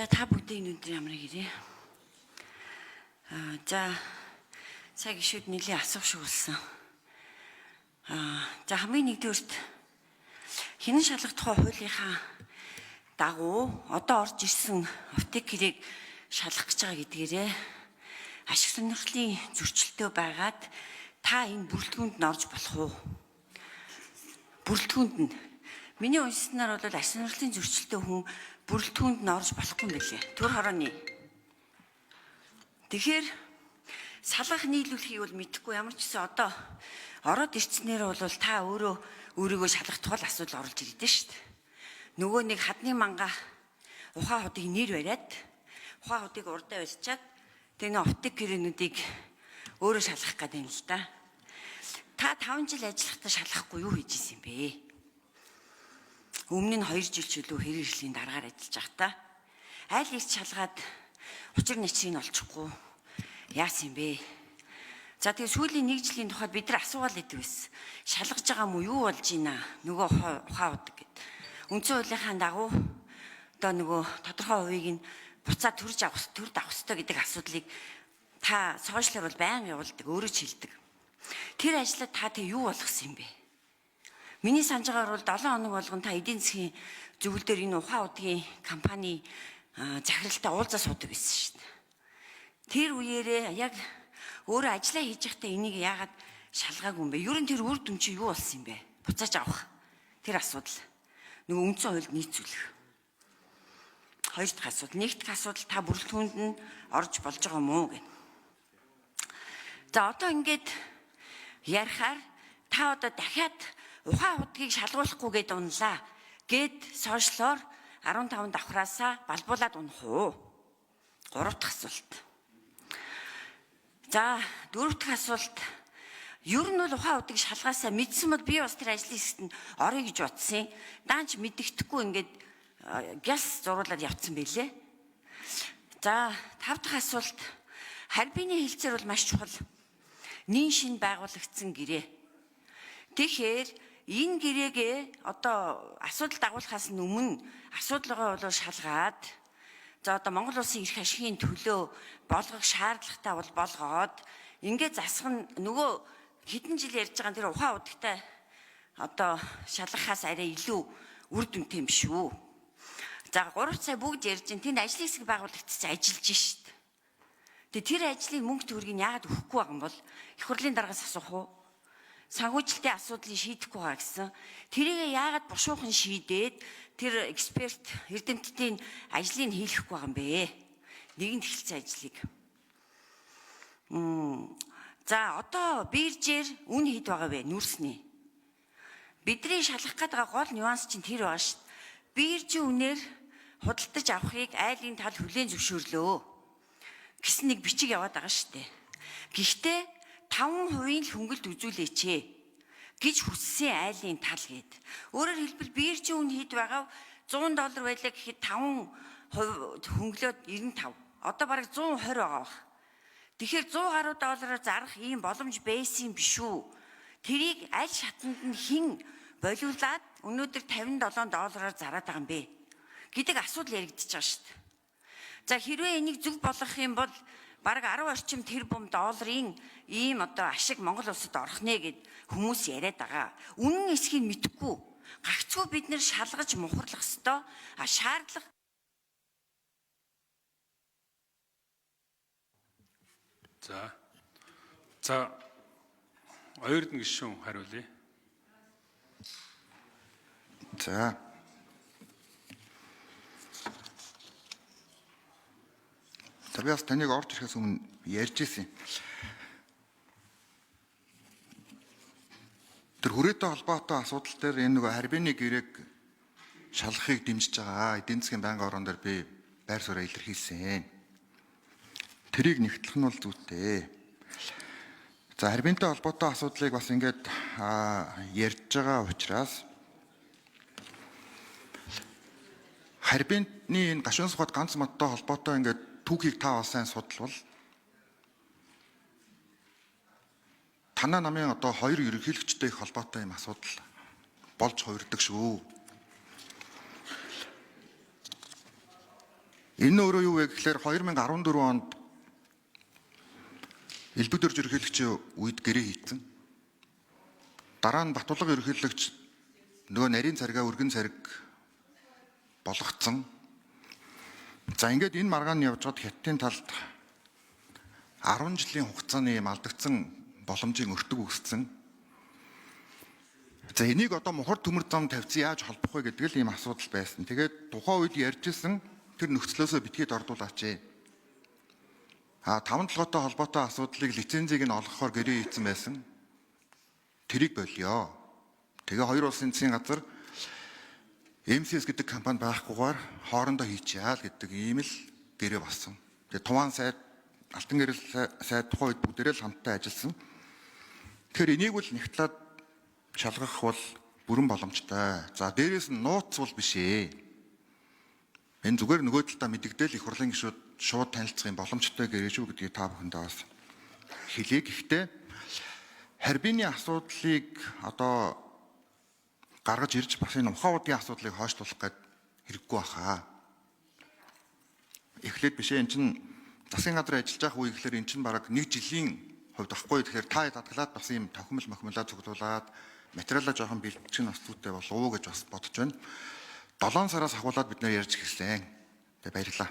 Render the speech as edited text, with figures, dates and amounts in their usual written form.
За та бүгдийн өнөөдөр ямар гэрээ. За цаг гişүүд нэлийн асуух шиг болсон. За хамгийн нэгдүгээрт хинэн шалгах тухай хуулийнхаа дагуу одоо орж ирсэн аптекерийг шалгах гэж байгаа гэдгээрээ ашиг сонирхлын зөрчилтэй байгаад та энэ бүрэлдэхүүнд нь орж болох уу? Бүрэлдэхүүнд нь миний уншсанаар бол ашиг сонирхлын зөрчилтэй хүн бүрэлдэхүүнд нь орж болохгүй юм билээ. Төр хорооны. Тэгэхээр салгах нийлүүлэхийг бол мэдэхгүй, ямар ч гэсэн одоо ороод ирцнээр бол та өөрийгөө шалгах тухай асуудал оруулж ирдэ шүү дээ. Нөгөө нэг хадны манга ухаан хотыг нэр бариад ухаан хотыг урдаа барьчаад тэр нэг аптекернүүдийг өөрөө шалгах гэдэг юм л да. Та 5 жил ажиллахдаа шалгахгүй юу хийж исэн юм бэ? Өмнө нь 2 жил ч үлээ хэрэг ирлийн дараагаар ажиллаж байхдаа айл ирч шалгаад учир начрыг нь олчихгүй яасан юм бэ? За тэгээ сүүлийн 1 жилийн тухайд бид нар асуугаал идэв байсан. Шалгаж байгаа мó юу болж ийна? Нөгөө ухаан удаг гэд. Үндсэн хуулийнхаа дагуу одоо нөгөө тодорхой хувийг нь буцаад төрж авах ёстой гэдэг асуудлыг та сошиалар бол байнга явуулдаг, өөрөө ч хэлдэг. Тэр ажлаа та тэг юу болгосон юм бэ? Миний санаж байгаагаар бол 7 хоног болгон та эдийн засгийн зөвлөл дээр энэ ухаан удгийн компани захиралтай уулзаа суудаг байсан шүү дээ. Тэр үеэрээ яг өөрөө ажиллаа хийж байхдаа энийг яагаад шалгаагүй юм бэ? Ер нь тэр үр дүн чи юу болсон юм бэ? Буцааж авах. Тэр асуудал. Нөгөө үндсэн хуульд нийцүүлэх. Хоёр дахь асуудал. Нэг дахь асуудал та бүрэлдэхүүнд нь орж болж байгаа мó гэх. За одоо ингээд ярихаар та одоо дахиад ухаан удгийг шалгуулахгүй гэдээ унлаа. Гэд сошиалор 15 давхраасаа балбуулаад унах уу? 3 дахь асуулт. За 4 дахь асуулт. Ер нь бол ухаан удгийг шалгаасаа мэдсэн бол би бас тэр ажлын хэсэгт нь орё гэж бодсон. Даанч мэддэхгүй ингээд гялс зуруулаад явцсан байлээ. За 5 дахь асуулт. Харьбины хэлцээр бол маш чухал. Нин шин байгуулагдсан гэрээ. Тэгэхээр энэ гэрээгээ одоо асуудал дагуулхаас өмнө асуудалгаа бол шалгаад за одоо Монгол улсын эрх ашигын төлөө болгох шаардлагатай бол болгоод ингээд засах нь нөгөө хэдэн жил ярьж байгаа тэр ухаан удагтай одоо шалгахаас арай илүү үр дүнтэй юм шүү. За 3 сая бүгд ярьж ин тэнд ажлын хэсэг байгуулагдчихсан ажиллаж шít. Тэгээ тэр ажлын мөнгө төгрөгийг яагаад өгөхгүй байгаа юм бол их хурлын дараагаас асуух уу? Санхүүжилтийн асуудлыг шийдэхгүй байгаа гэсэн. Тэрийг яагаад бушуухан шийдээд тэр эксперт эрдэмтдийн ажлыг хийлгэхгүй байгаа юм бэ? Нэгэн эхэлсэн ажлыг. За одоо биржээр үн хэд байгаа вэ? Нүрсний. Бидний шалгах гээд байгаа гол нюанс чинь тэр байгаа шүү. Биржийн үнээр худалдаж авахыг айлын тал хүлээн зөвшөөрлөө гэсэн нэг бичиг яваад байгаа шүү дээ. Гэхдээ 5% л хөнгөлт үзүүлээч гэж хүссэн айлын тал гээд. Өөрөөр хэлбэл биржийн үн хэд байгаа $100 байлаа гэхэд 5% хөнгөлөөд 95. Одоо бараг 120 байгаа баг. Тэгэхээр 100 гаруй доллараар зарах ийм боломж байсан биш үү? Тэрийг аль шатанд нь хэн болиулаад өнөөдөр $57 зараад байгаа юм бэ? Гэдэг асуудал яригдчихэж байгаа шүү дээ. За хэрвээ энийг зөв болгох юм бол бараг 10 орчим тэрбум долларын ийм одоо ашиг Монгол улсад орох нэ гэд хүмүүс яриад байгаа. Үнэн эсхийг мэдэхгүй. Гагцгүй бид нэр шалгаж мухарлах ёстой. Шаардлага. За хоёрд нь гишүүн хариулъя. За. Би бас таныг орж ирэхээс өмнө ярьж ирсэн. Тэр хүрээтэй холбоотой асуудал дээр энэ нөгөө харьбины гэрээг шалгахыг дэмжиж байгаа эдийн засгийн байнгын орон дээр би байр сууриа илэрхийлсэн. Тэрийг нэгтлэх нь бол зүйтэй. За харьбинтай холбоотой асуудлыг бас ингээд ярьж байгаа учраас харьбины энэ гашуун сухад ганц модтой холбоотой ингээд түүхийг та бас сайн судалвал танаа намын одоо хоёр ерөнхийлөгчтэй их холбоотой юм асуудал болж хувирдаг шүү. Энэ өөрөө юу вэ гэхээр 2014 онд Элбэг дөрж ерөнхийлөгчийн үед гэрээ хийцэн. Дараа нь Батулга ерөнхийлөгч нөгөө нарийн царгаа өргөн цариг болгоцсон. За ингээд энэ маргаан явж гад Хятадын талд 10 жилийн хугацааны юм алдагдсан боломжийн өртөг үүссэн. За энийг одоо мухар төмөр зам тавьсан яаж холбох вэ гэдэг л ийм асуудал байсан. Тэгээд тухайн үед ярьжсэн тэр нөхцлөөсөө битгийд ордуулаач. 5 толгойтой холбоотой асуудлыг лицензийг нь олгохоор гэрээ хийцэн байсан. Тэрийг болио. Тэгээ хоёр улсын засгийн газар MCS гэдэг компани байхгүйгээр хоорондоо хийчихээ л гэдэг ийм л гэрээ болсон. Тэгээ Туван сайд, Алтан гэрэл сайд тухайн үед бүгдээрээ л хамтдаа ажилласан. Тэгэхээр энийг бол нэгтлээд шалгах бол бүрэн боломжтой. За дээрээс нь нууц бол биш ээ. Энэ зүгээр нөгөө талдаа мэдэгдээл их хурлын гишүүд шууд танилцах юм боломжтой гэрээ шүү гэдгийг та бүхэндээ бас хэлье. Гэхдээ харьбины асуудлыг одоо гаргаж ирж бас энэ ухаан удын асуудлыг хойшлуулах гээд хэрэггүй баха. Эхлээд биш энэ чинь засгийн газар ажиллаж байх үе гэхээр эн чинь бараг 1 жилийн хувьд ахгүй. Тэгэхээр та татгалаад бас юм тохимол мохимлаа цуглуулад материалаа жоохон бэлтгэж настуудтай болов уу гэж бас бодож байна. 7 сараас ахуулаад бид нэр ярьж эхэлсэн. Тэгээ баярлалаа.